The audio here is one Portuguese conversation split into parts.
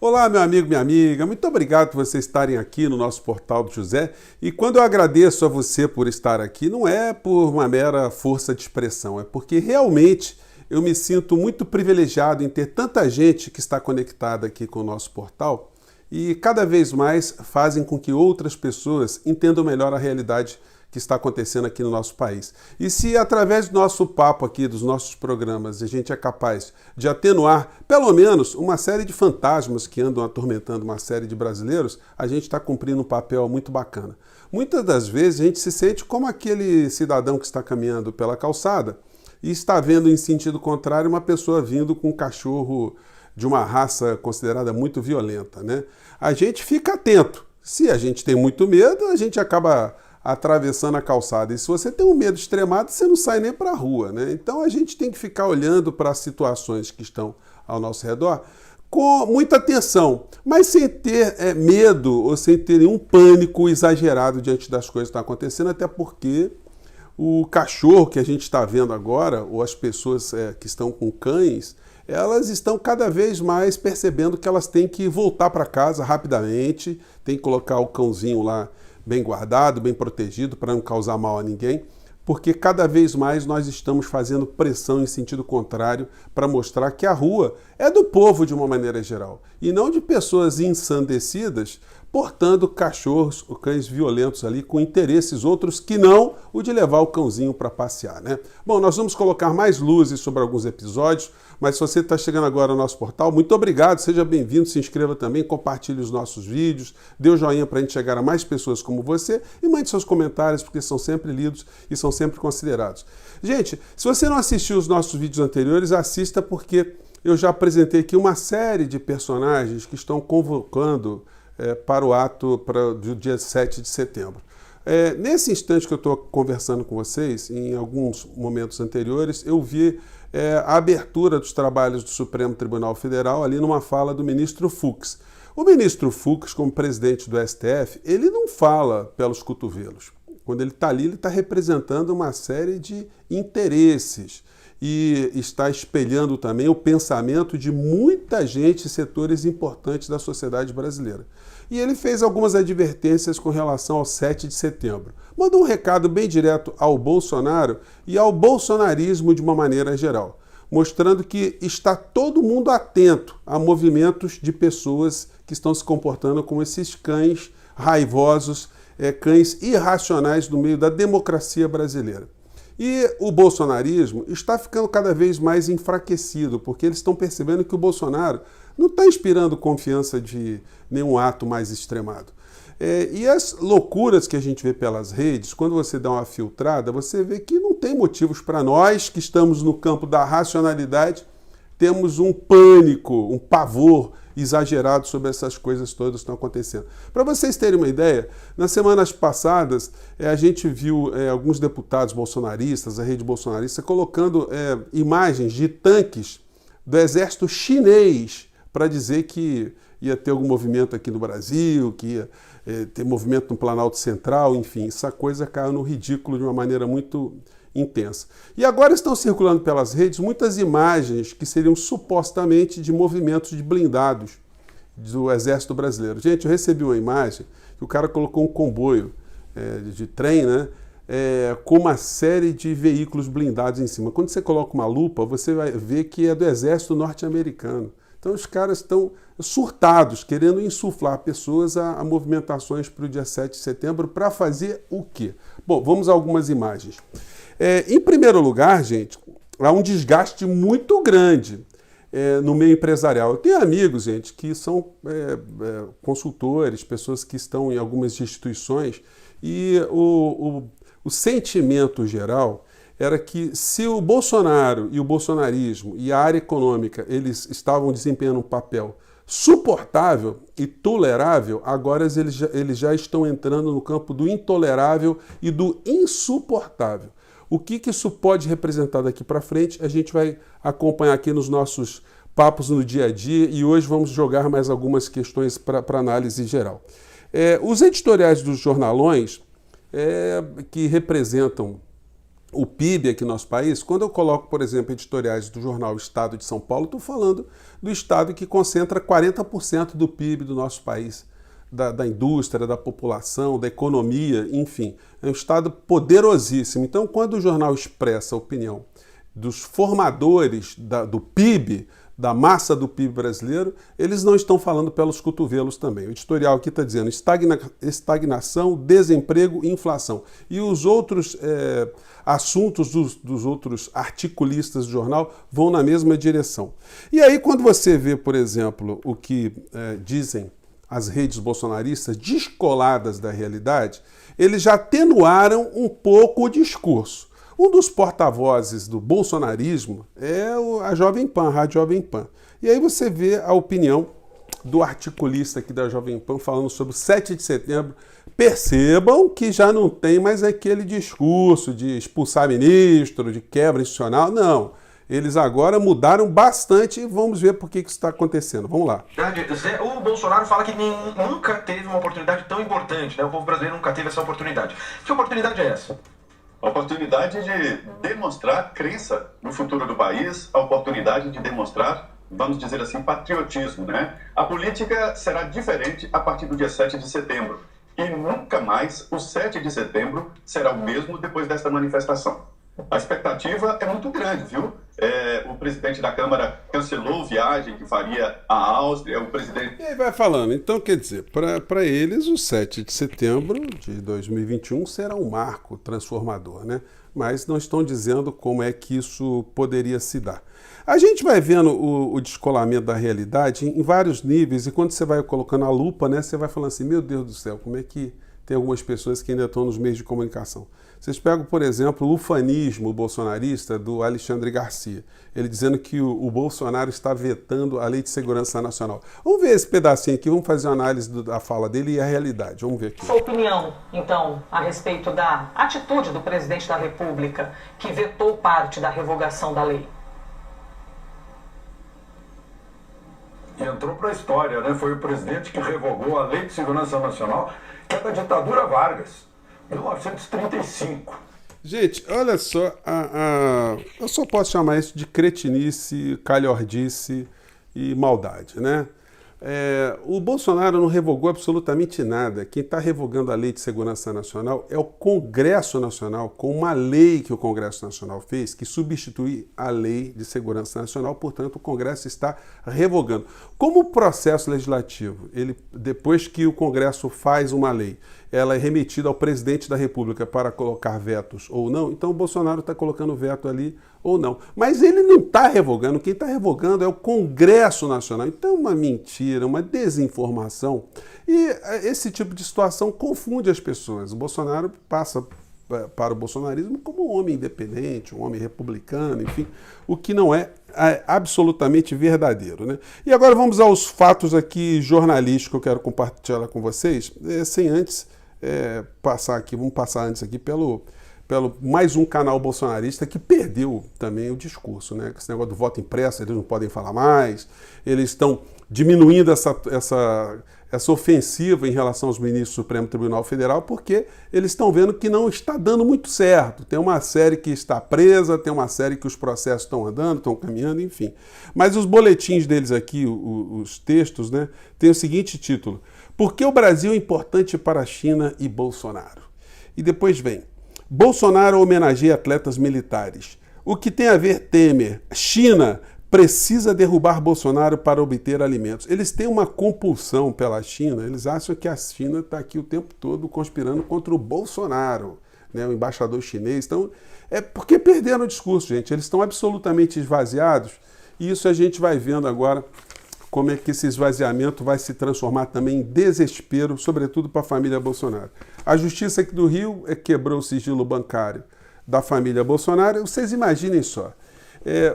Olá, meu amigo, minha amiga, muito obrigado por vocês estarem aqui no nosso Portal do José. E quando eu agradeço a você por estar aqui, não é por uma mera força de expressão, é porque realmente eu me sinto muito privilegiado em ter tanta gente que está conectada aqui com o nosso portal e cada vez mais fazem com que outras pessoas entendam melhor a realidade que está acontecendo aqui no nosso país. E se através do nosso papo aqui, dos nossos programas, a gente é capaz de atenuar pelo menos uma série de fantasmas que andam atormentando uma série de brasileiros, a gente está cumprindo um papel muito bacana. Muitas das vezes a gente se sente como aquele cidadão que está caminhando pela calçada e está vendo em sentido contrário uma pessoa vindo com um cachorro de uma raça considerada muito violenta, né? A gente fica atento. Se a gente tem muito medo, a gente acaba atravessando a calçada. E se você tem um medo extremado, você não sai nem para a rua, né? Então a gente tem que ficar olhando para as situações que estão ao nosso redor com muita atenção, mas sem ter medo ou sem ter nenhum pânico exagerado diante das coisas que estão acontecendo, até porque o cachorro que a gente está vendo agora, ou as pessoas que estão com cães, elas estão cada vez mais percebendo que elas têm que voltar para casa rapidamente, tem que colocar o cãozinho lá bem guardado, bem protegido, para não causar mal a ninguém, porque cada vez mais nós estamos fazendo pressão em sentido contrário para mostrar que a rua é do povo de uma maneira geral, e não de pessoas ensandecidas portando cachorros ou cães violentos ali com interesses outros que não o de levar o cãozinho para passear, né? Bom, nós vamos colocar mais luzes sobre alguns episódios, mas se você está chegando agora no nosso portal, muito obrigado, seja bem-vindo, se inscreva também, compartilhe os nossos vídeos, dê o joinha para a gente chegar a mais pessoas como você e mande seus comentários, porque são sempre lidos e são sempre considerados. Gente, se você não assistiu os nossos vídeos anteriores, assista, porque eu já apresentei aqui uma série de personagens que estão convocando para o ato do dia 7 de setembro. Nesse instante que eu estou conversando com vocês, em alguns momentos anteriores, eu vi a abertura dos trabalhos do Supremo Tribunal Federal ali numa fala do ministro Fux. O ministro Fux, como presidente do STF, ele não fala pelos cotovelos. Quando ele está ali, ele está representando uma série de interesses e está espelhando também o pensamento de muita gente e setores importantes da sociedade brasileira. E ele fez algumas advertências com relação ao 7 de setembro. Mandou um recado bem direto ao Bolsonaro e ao bolsonarismo de uma maneira geral, mostrando que está todo mundo atento a movimentos de pessoas que estão se comportando como esses cães raivosos, cães irracionais no meio da democracia brasileira. E o bolsonarismo está ficando cada vez mais enfraquecido, porque eles estão percebendo que o Bolsonaro não está inspirando confiança de nenhum ato mais extremado. E as loucuras que a gente vê pelas redes, quando você dá uma filtrada, você vê que não tem motivos para nós que estamos no campo da racionalidade, temos um pânico, um pavor exagerado sobre essas coisas todas que estão acontecendo. Para vocês terem uma ideia, nas semanas passadas a gente viu alguns deputados bolsonaristas, a rede bolsonarista, colocando imagens de tanques do exército chinês para dizer que ia ter algum movimento aqui no Brasil, que ia ter movimento no Planalto Central, enfim, essa coisa caiu no ridículo de uma maneira muito intensa. E agora estão circulando pelas redes muitas imagens que seriam supostamente de movimentos de blindados do Exército Brasileiro. Gente, eu recebi uma imagem que o cara colocou um comboio de trem, né, com uma série de veículos blindados em cima. Quando você coloca uma lupa, você vai ver que é do Exército Norte-Americano. Então os caras estão surtados, querendo insuflar pessoas a movimentações para o dia 7 de setembro para fazer o quê? Bom, vamos a algumas imagens. Em primeiro lugar, gente, há um desgaste muito grande no meio empresarial. Eu tenho amigos, gente, que são consultores, pessoas que estão em algumas instituições, e o sentimento geral era que se o Bolsonaro e o bolsonarismo e a área econômica eles estavam desempenhando um papel suportável e tolerável, agora eles já estão entrando no campo do intolerável e do insuportável. O que isso pode representar daqui para frente, a gente vai acompanhar aqui nos nossos papos no dia a dia, e hoje vamos jogar mais algumas questões para análise geral. Os editoriais dos jornalões que representam o PIB aqui no nosso país, quando eu coloco, por exemplo, editoriais do jornal Estado de São Paulo, estou falando do estado que concentra 40% do PIB do nosso país, da indústria, da população, da economia, enfim. É um estado poderosíssimo. Então, quando o jornal expressa a opinião dos formadores do PIB, da massa do PIB brasileiro, eles não estão falando pelos cotovelos também. O editorial aqui está dizendo estagnação, desemprego e inflação. E os outros assuntos dos outros articulistas do jornal vão na mesma direção. E aí, quando você vê, por exemplo, o que dizem as redes bolsonaristas descoladas da realidade, eles já atenuaram um pouco o discurso. Um dos porta-vozes do bolsonarismo é a Jovem Pan, a Rádio Jovem Pan. E aí você vê a opinião do articulista aqui da Jovem Pan falando sobre o 7 de setembro. Percebam que já não tem mais aquele discurso de expulsar ministro, de quebra institucional. Não. Eles agora mudaram bastante e vamos ver por que isso está acontecendo. Vamos lá. O Bolsonaro fala que nunca teve uma oportunidade tão importante, né? O povo brasileiro nunca teve essa oportunidade. Que oportunidade é essa? A oportunidade de demonstrar crença no futuro do país, a oportunidade de demonstrar, vamos dizer assim, patriotismo, né? A política será diferente a partir do dia 7 de setembro. E nunca mais o 7 de setembro será o mesmo depois desta manifestação. A expectativa é muito grande, viu? O presidente da Câmara cancelou viagem que faria à Áustria, o presidente... E aí vai falando. Então, quer dizer, para eles, o 7 de setembro de 2021 será um marco transformador, né? Mas não estão dizendo como é que isso poderia se dar. A gente vai vendo o descolamento da realidade em vários níveis e quando você vai colocando a lupa, né, você vai falando assim, meu Deus do céu, como é que tem algumas pessoas que ainda estão nos meios de comunicação. Vocês pegam, por exemplo, o ufanismo bolsonarista do Alexandre Garcia, ele dizendo que o Bolsonaro está vetando a Lei de Segurança Nacional. Vamos ver esse pedacinho aqui, vamos fazer uma análise da fala dele e a realidade. Vamos ver aqui. Sua opinião, então, a respeito da atitude do presidente da República que vetou parte da revogação da lei? E entrou para a história, né? Foi o presidente que revogou a Lei de Segurança Nacional, que é da ditadura Vargas. 1935. Gente, olha só, eu só posso chamar isso de cretinice, calhordice e maldade, né? O Bolsonaro não revogou absolutamente nada. Quem está revogando a Lei de Segurança Nacional é o Congresso Nacional, com uma lei que o Congresso Nacional fez, que substitui a Lei de Segurança Nacional, portanto, o Congresso está revogando. Como o processo legislativo, depois que o Congresso faz uma lei, ela é remetida ao presidente da República para colocar vetos ou não, então o Bolsonaro está colocando veto ali ou não. Mas ele não está revogando, quem está revogando é o Congresso Nacional. Então é uma mentira, uma desinformação. E esse tipo de situação confunde as pessoas. O Bolsonaro passa para o bolsonarismo como um homem independente, um homem republicano, enfim, o que não é absolutamente verdadeiro, né? E agora vamos aos fatos aqui jornalísticos que eu quero compartilhar com vocês, sem antes passar aqui, vamos passar antes aqui pelo mais um canal bolsonarista que perdeu também o discurso, né? Esse negócio do voto impresso, eles não podem falar mais, eles estão diminuindo essa ofensiva em relação aos ministros do Supremo Tribunal Federal, porque eles estão vendo que não está dando muito certo. Tem uma série que está presa, tem uma série que os processos estão andando, estão caminhando, enfim. Mas os boletins deles aqui, os textos, né, tem o seguinte título: Por que o Brasil é importante para a China e Bolsonaro? E depois vem: Bolsonaro homenageia atletas militares. O que tem a ver Temer? China precisa derrubar Bolsonaro para obter alimentos. Eles têm uma compulsão pela China, eles acham que a China está aqui o tempo todo conspirando contra o Bolsonaro, né, o embaixador chinês. Então, é porque perderam o discurso, gente. Eles estão absolutamente esvaziados e isso a gente vai vendo agora como é que esse esvaziamento vai se transformar também em desespero, sobretudo para a família Bolsonaro. A Justiça aqui do Rio quebrou o sigilo bancário da família Bolsonaro. Vocês imaginem só.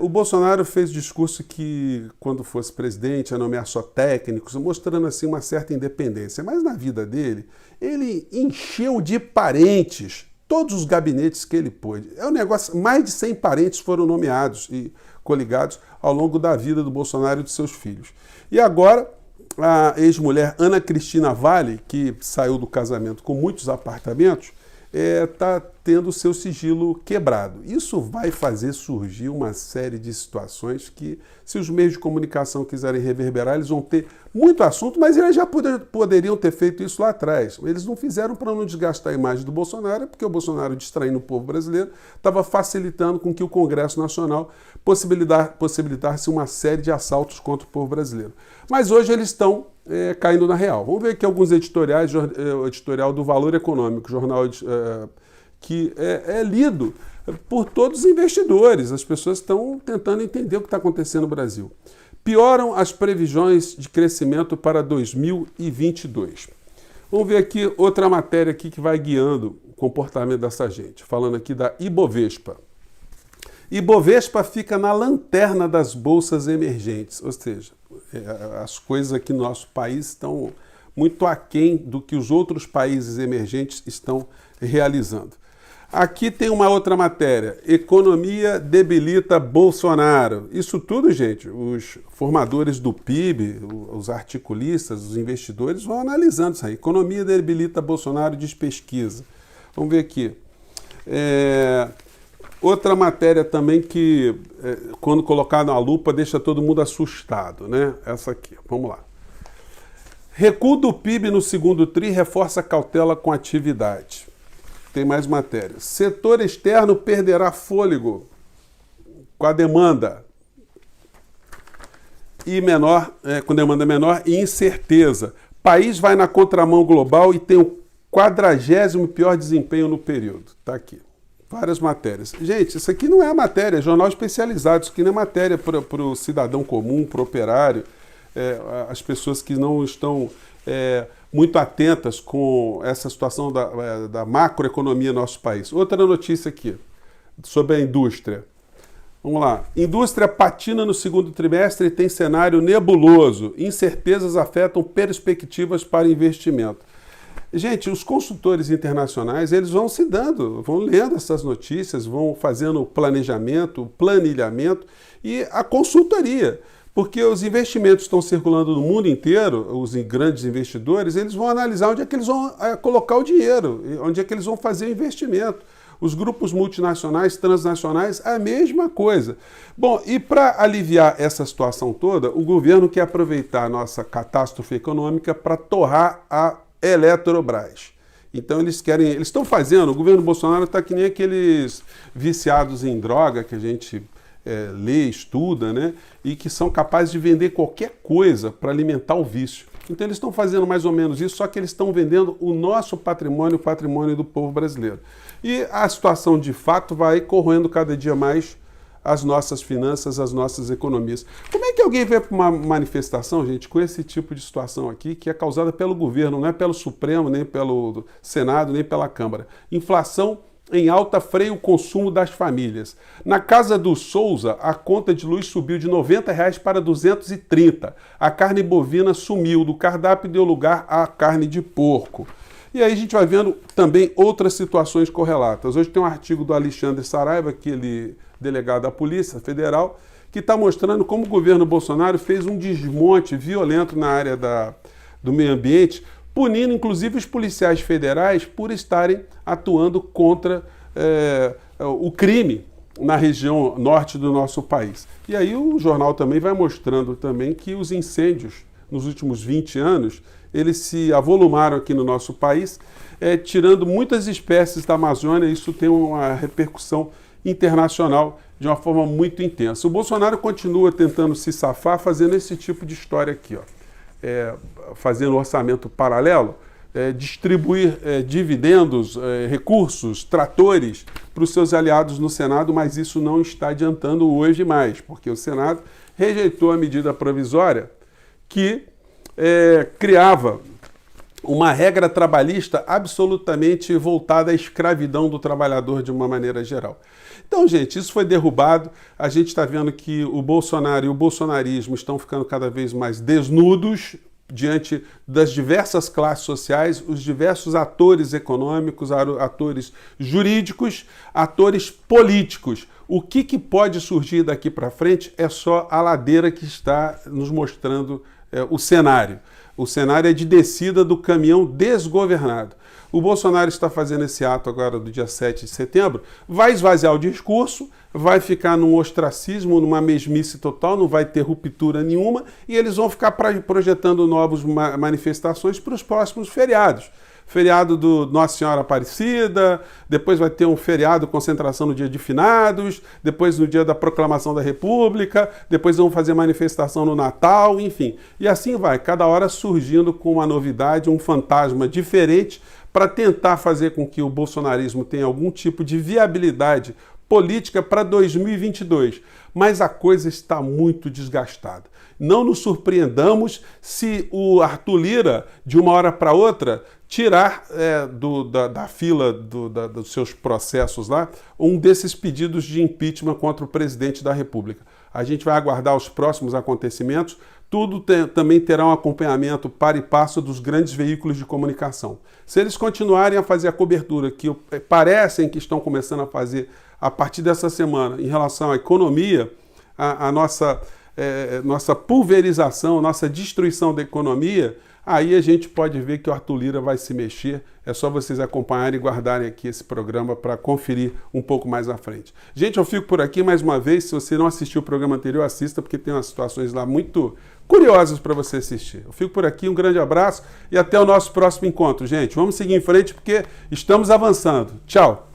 O Bolsonaro fez discurso que, quando fosse presidente, ia nomear só técnicos, mostrando assim uma certa independência. Mas na vida dele, ele encheu de parentes todos os gabinetes que ele pôde. É um negócio, mais de 100 parentes foram nomeados e coligados ao longo da vida do Bolsonaro e de seus filhos. E agora, a ex-mulher Ana Cristina Vale, que saiu do casamento com muitos apartamentos, está tendo o seu sigilo quebrado. Isso vai fazer surgir uma série de situações que, se os meios de comunicação quiserem reverberar, eles vão ter muito assunto, mas eles já poderiam ter feito isso lá atrás. Eles não fizeram para não desgastar a imagem do Bolsonaro, porque o Bolsonaro, distraindo o povo brasileiro, estava facilitando com que o Congresso Nacional possibilitasse uma série de assaltos contra o povo brasileiro. Mas hoje eles estão caindo na real. Vamos ver aqui alguns editoriais, o editorial do Valor Econômico, jornal que é lido por todos os investidores. As pessoas estão tentando entender o que está acontecendo no Brasil. Pioram as previsões de crescimento para 2022. Vamos ver aqui outra matéria aqui que vai guiando o comportamento dessa gente. Falando aqui da Ibovespa. Ibovespa fica na lanterna das bolsas emergentes, ou seja, as coisas aqui no nosso país estão muito aquém do que os outros países emergentes estão realizando. Aqui tem uma outra matéria, economia debilita Bolsonaro. Isso tudo, gente, os formadores do PIB, os articulistas, os investidores vão analisando isso aí. Economia debilita Bolsonaro, diz pesquisa. Vamos ver aqui. Outra matéria também que, quando colocada na lupa, deixa todo mundo assustado, né? Essa aqui, vamos lá. Recuo do PIB no segundo tri reforça cautela com atividade. Tem mais matéria. Setor externo perderá fôlego com a demanda com demanda menor e incerteza. País vai na contramão global e tem o 40º pior desempenho no período. Está aqui. Várias matérias. Gente, isso aqui não é matéria, é jornal especializado. Isso aqui não é matéria para o cidadão comum, para o operário, as pessoas que não estão muito atentas com essa situação da macroeconomia no nosso país. Outra notícia aqui, sobre a indústria. Vamos lá. Indústria patina no segundo trimestre e tem cenário nebuloso. Incertezas afetam perspectivas para investimento. Gente, os consultores internacionais, eles vão se dando, vão lendo essas notícias, vão fazendo planejamento, planilhamento e a consultoria. Porque os investimentos estão circulando no mundo inteiro, os grandes investidores, eles vão analisar onde é que eles vão colocar o dinheiro, onde é que eles vão fazer o investimento. Os grupos multinacionais, transnacionais, a mesma coisa. Bom, e para aliviar essa situação toda, o governo quer aproveitar a nossa catástrofe econômica para torrar a Eletrobras. Então eles estão fazendo, o governo Bolsonaro está que nem aqueles viciados em droga que a gente lê, estuda, né? E que são capazes de vender qualquer coisa para alimentar o vício. Então eles estão fazendo mais ou menos isso, só que eles estão vendendo o nosso patrimônio, o patrimônio do povo brasileiro. E a situação de fato vai corroendo cada dia mais as nossas finanças, as nossas economias. Como é que alguém vai para uma manifestação, gente, com esse tipo de situação aqui, que é causada pelo governo, não é pelo Supremo, nem pelo Senado, nem pela Câmara? Inflação em alta freia o consumo das famílias. Na casa do Souza, a conta de luz subiu de R$ 90 para 230. A carne bovina sumiu do cardápio e deu lugar à carne de porco. E aí a gente vai vendo também outras situações correlatas. Hoje tem um artigo do Alexandre Saraiva, aquele delegado da Polícia Federal, que está mostrando como o governo Bolsonaro fez um desmonte violento na área do meio ambiente, punindo inclusive os policiais federais por estarem atuando contra o crime na região norte do nosso país. E aí o jornal também vai mostrando também que os incêndios nos últimos 20 anos, eles se avolumaram aqui no nosso país, tirando muitas espécies da Amazônia. Isso tem uma repercussão internacional de uma forma muito intensa. O Bolsonaro continua tentando se safar fazendo esse tipo de história aqui, ó. Fazendo orçamento paralelo, distribuir dividendos, recursos, tratores para os seus aliados no Senado, mas isso não está adiantando hoje mais, porque o Senado rejeitou a medida provisória que criava uma regra trabalhista absolutamente voltada à escravidão do trabalhador de uma maneira geral. Então, gente, isso foi derrubado. A gente está vendo que o Bolsonaro e o bolsonarismo estão ficando cada vez mais desnudos diante das diversas classes sociais, os diversos atores econômicos, atores jurídicos, atores políticos. O que pode surgir daqui para frente é só a ladeira que está nos mostrando o cenário. O cenário é de descida do caminhão desgovernado. O Bolsonaro está fazendo esse ato agora do dia 7 de setembro, vai esvaziar o discurso, vai ficar num ostracismo, numa mesmice total, não vai ter ruptura nenhuma, e eles vão ficar projetando novas manifestações para os próximos feriados. Feriado do Nossa Senhora Aparecida, depois vai ter um feriado concentração no dia de finados, depois no dia da proclamação da República, depois vão fazer manifestação no Natal, enfim. E assim vai, cada hora surgindo com uma novidade, um fantasma diferente, para tentar fazer com que o bolsonarismo tenha algum tipo de viabilidade política para 2022. Mas a coisa está muito desgastada. Não nos surpreendamos se o Arthur Lira, de uma hora para outra, tirar da fila dos seus processos lá, um desses pedidos de impeachment contra o presidente da República. A gente vai aguardar os próximos acontecimentos. Tudo também terá um acompanhamento par e passo dos grandes veículos de comunicação. Se eles continuarem a fazer a cobertura que parecem que estão começando a fazer a partir dessa semana em relação à economia, a nossa pulverização, nossa destruição da economia, aí a gente pode ver que o Arthur Lira vai se mexer. É só vocês acompanharem e guardarem aqui esse programa para conferir um pouco mais à frente. Gente, eu fico por aqui mais uma vez. Se você não assistiu o programa anterior, assista, porque tem umas situações lá muito curiosas para você assistir. Eu fico por aqui, um grande abraço e até o nosso próximo encontro, gente. Vamos seguir em frente porque estamos avançando. Tchau!